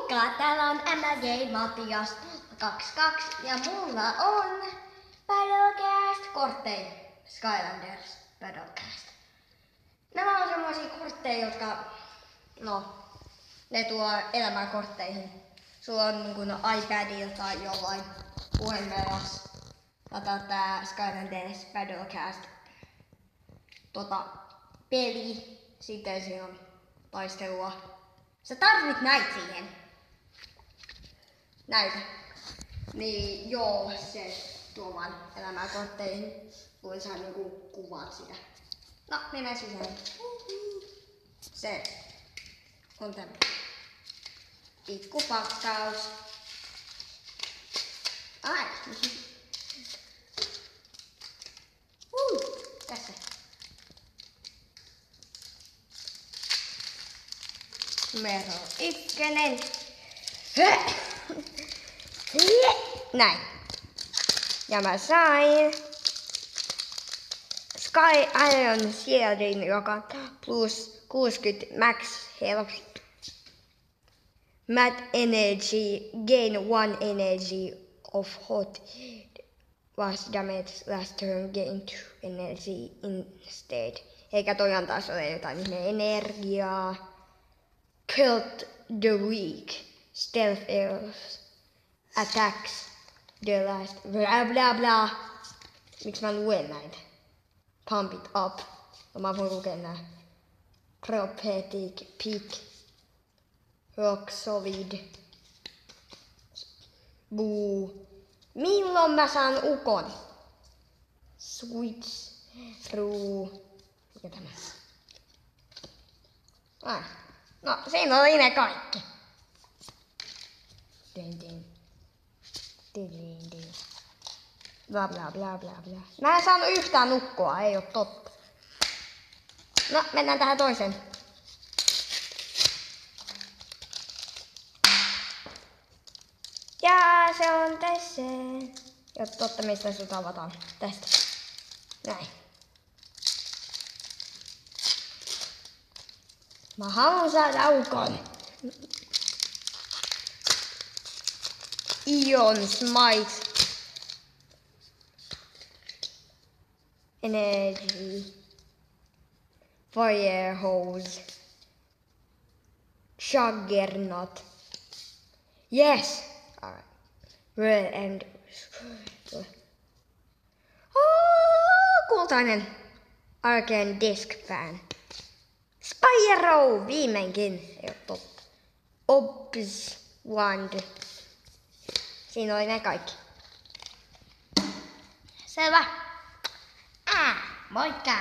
Moikka! Täällä on MLG Matias 22 ja mulla on Battlecast-kortteja. Skylanders Battlecast. Nämä on semmoisia kortteja, jotka ne tuo elämää kortteihin. Sulla on niin iPadilla tai jollain puhelimella lataa tää Skylanders Battlecast peli. Sitten siinä on taistelua. Sä tarvit näitä siihen. Näitä. Niin joo, se tuo vaan elämää kortteihin. Voin saada niinku kuvat sitä. No, mennään sisään. Se on tämmönen pikkupakkaus. Ai. Tässä. Numero 1. Näin. Ja mä sain Sky Iron Shieldin, joka plus 60 max health. Matt energy, gain 1 energy of hot was damage last turn, gain 2 energy instead. Eikä toi antaisi ole jotain energiaa. Killed the weak, stealth elves, attacks the last, bla bla bla. Miksi mä luen näitä? Pump it up. No mä voin lukea nää. Prophetic peak, rock solid, boo. Milloin mä saan ukon? Switch through. Mikä tämä? No, siinä oli ne kaikki. Bla bla bla bla bla. Mä en saanut yhtään nukkua, ei oo totta. No, mennään tähän toiseen. Ja se on tässä. Ja totta, mistä sut avataan. Tästä. Näin. Mä haluan saada ukon. Ion Smite. Energy. Fire Hose. Juggernaut. Yes! Alright. Red and... kultainen. Arcane Disc Fan. Spyro! Viimeinkin. Ei oo totta. Obs Wand. Siinä oli ne kaikki. Selvä. Moikka!